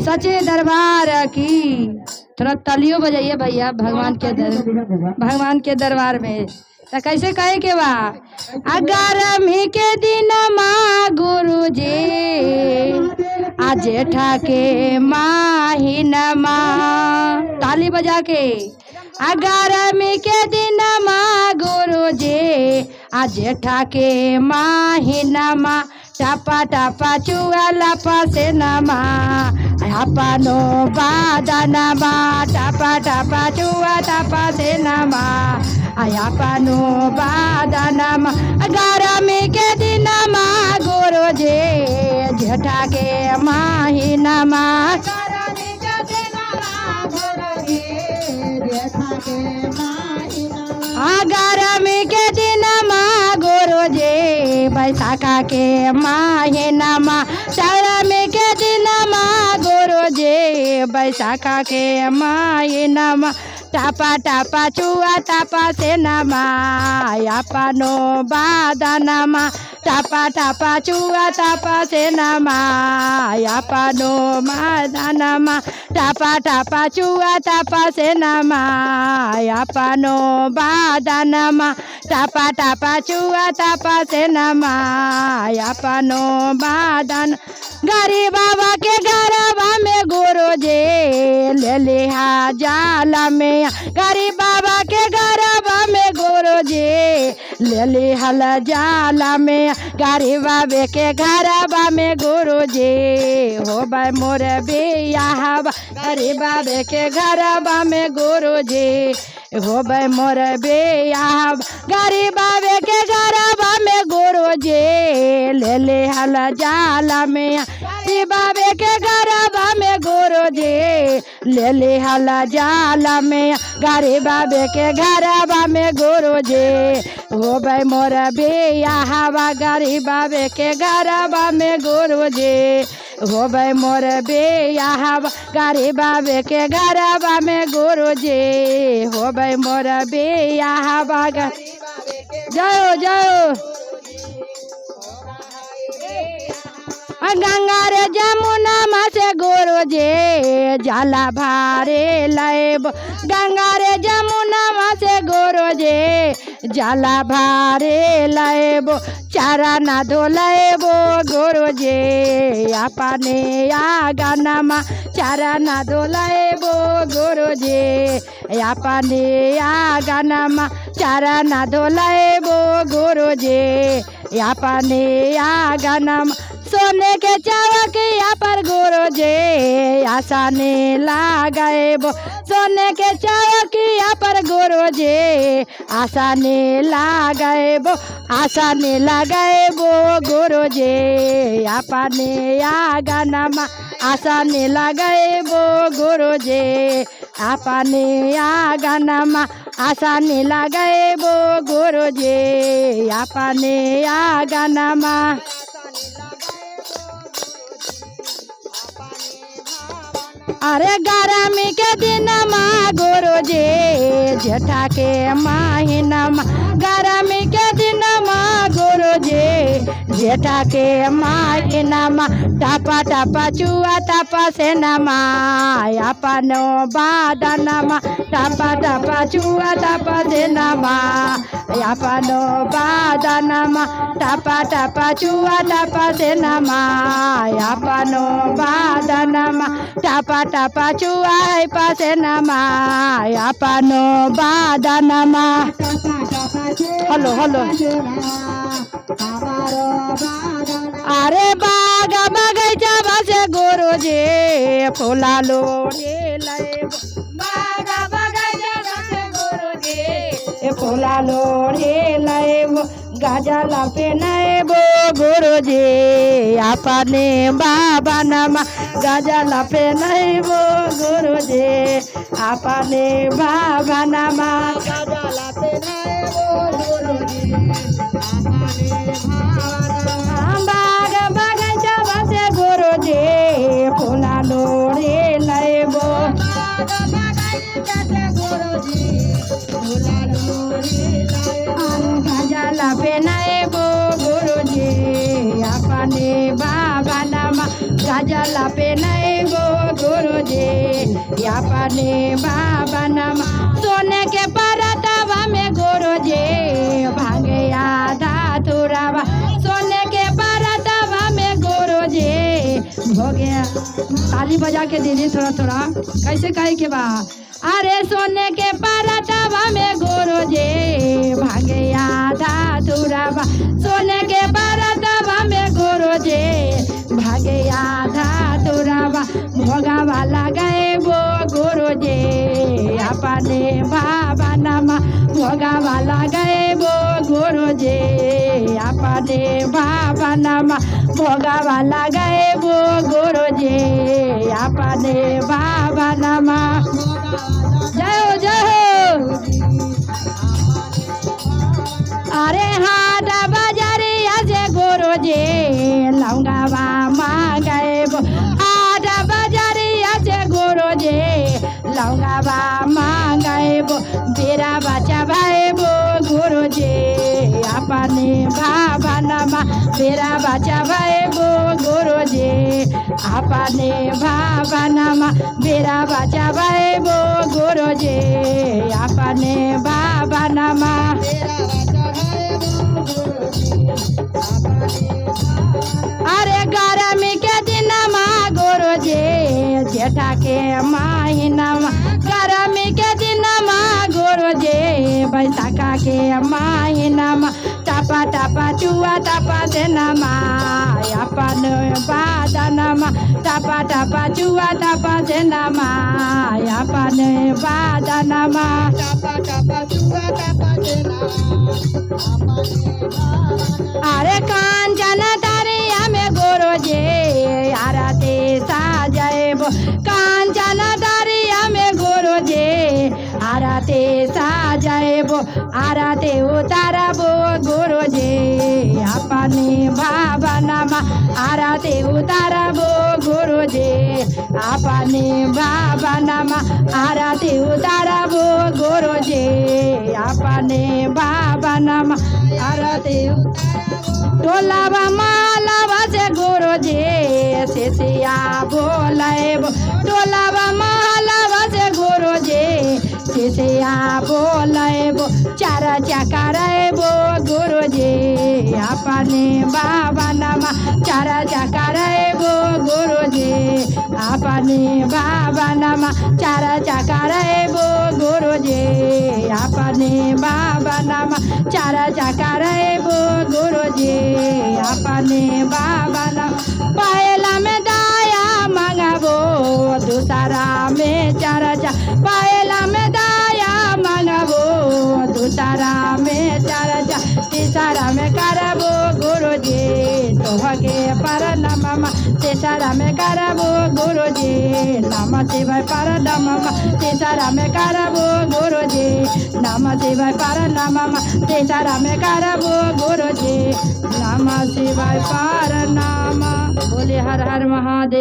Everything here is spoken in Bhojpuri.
सचे दरबार की। थोड़ा तालियों बजाइए भैया भगवान के दरबार में। तो कैसे कहे के बा गर्मी के दिन माँ गुरु जी आज जेठा के महीनमा ताली बजा के गर्मी के दिन माँ गुरु जी आज जेठा के महीनमा टपा टपा चुआला पसे नमा अपनो बादनमा टपा टपा चुआ टपा से नमा अपनो बादनमा गर्मी के दिनमा गुरु जी जेठा के महीनमा गर्मी के दिनमा गुरु जी बैसाखा के महीनमा गर्मी के दिनमा गुरु जी बैसाखा के महीनमा टपा टपा चुआ टपा से नमा अपनो बादनमा टपा टपा चुआ टपा से नमा अपनो बादनमा टपा टपा चुआ टपा से नमा अपनो बादनमा टपा टपा चुआ टपा से नमा अपनो बादन गरीब बाबा के गरबा में गुरु जी ले लिहा जाला में गरीब बाबा के गरबा में गुरु जी ले लिहा जाला में गरीब बाबे के गरबा में गुरु जी हो भाई मोर बियाह गरीब बाबे के गरबा में गुरु जी हो भाई मोर बियाह गरीब बाबे के गरबा में गुरु जी ले लिहा जाला में बाबे के गरबा में गुरु जी ले लिहा जाला में गरीब बाबे के गरबा में गुरु जी हो भाई मोर बियाह गरीब बाबे के गरबा में गुरु जी हो भाई मोर बियाह गरीब बाबे के गरबा में गुरु जी हो भाई मोर बियाह जाओ जाओ गंगा रे जमुना में से गुरु जी जाला भारे लैब गंगा रे जमुना में से गुरु जी जाला भारे लैब चारा ना धोलैब गुरु जी अपने आंगनमा चारा ना धोलैब गुरु जी अपने आंगनमा चारा ना धोलैब गुरु जी अपने आंगनमा सोने के चौकिया पर गुरु जी आसाने लगाएब सोने के चौकिया पर गुरु जी आसाने लगाएब गुरु जी अपने आंगनमा आसाने लगाएब गुरु जी अपने आंगनमा आसाने लगाएब गुरु जी अपने आंगनमा अरे गर्मी के दिन माँ गुरु जी जेठा के महीनमा गर्मी के दिन माँ गुरु जी जेठा के महीनमा टपा टपा चुआ टपा से नमा अपनो बादनमा टपा टपा चुआ टपा से नमा अपनो बादनमा टपा टपा चुआ टपा से नमा अपनो बादनमा टपा टपा चुआ पासे नमा अपनो बादनमा हेलो हेलो अरे बाग बगैचा बसे गुरु जी फूला लो बाग बगैचा बसे गुरु जी फूला लो गजल पेनबो गुरु जी अपने बाबा नमा गजल पेनबो गुरु जी अपने बाबा नमा गजल पेनबो गुरु जी बाग बगैचा बसे गुरु जी फूला लोड़ी लैबो गुरु जी फूला लोड़ी गजल पेनबो गुरु जी अपने बाबा नमा गजल पे नहीं गो गुरुजी अपने बाबा नाम सोने के परतवा में गुरुजी भांगे आधा तुरावा सोने के परतवा में गुरुजी हो गया। ताली बजा के दीदी थोड़ा थोड़ा कैसे कहे के बा अरे सोने के परतवा में गुरुजी भांगे आधा तुरावा सोने के परतवा में गुरुजी भागे आधा तुरावा भोगावा लगाए वो गुरुजी अपने बाबा नामा भोगावा लगाए वो गुरुजी अपने बाबा नामा भोगावा लगाए वो गुरुजी अपने बाबा नामा जय हो जय हो। अरे हाथ बजरिया से गुरुजी लौंगावा मांगे हाथ बजरिया से गुरुजी लौंगावा मांगे बेरा बचा भाई वो गुरुजी अपने बाबा नामा बेरा बचा भाई वो गुरुजी अपने बाबा नामा बेरा बचा भाई वो गुरुजी अपने बाबा नामा अरे गर्मी के दिन माँ गुरुजी जेठा के महीना गर्मी के दिन माँ गुरुजी बैसाखा के महीना टपा टपा चुआ टपा देनमा अपन बादनमा टपा टपा चुआ टपा देनमा अपन बादनमा टपा टपा चुआ टपा अरे कांचन दरिया में गुरुजी आरती साजैब कांचन दरिया में गुरुजी आरती साजैब आरती उतारब गुरुजी अपने बाबा नामा आरती उतारब गुरुजी अपने बाबा नामा आरती उतारब गुरुजी अपने बाबा नामा आरती टोलावा मालावा से गुरुजी शिष्या बोलेब टोलावा मालावा से गुरुजी शिष्या बोलेब चार चकरेब गुरुजी अपने बाबा नामा चार चकरेब गुरुजी अपने बाबा नामा चार चकरेब गुरुजी अपने बाबा नामा चार चकरेब गुरुजी अपने बाबा नाम पहला में दाया मंगबो दूसरा में चर्चा पहला में दाया मंगबो दूसरा में चर्चा तीसरा में करबो गुरुजी तोहके परनमा तीसरा में करबो गुरुजी नम शिवाय परनमा तीसरा में करबो गुरुजी नम शिवाय परनमा तीसरा में करबो गुरुजी नम शिवाय परनामा बोले हर हर महादेव।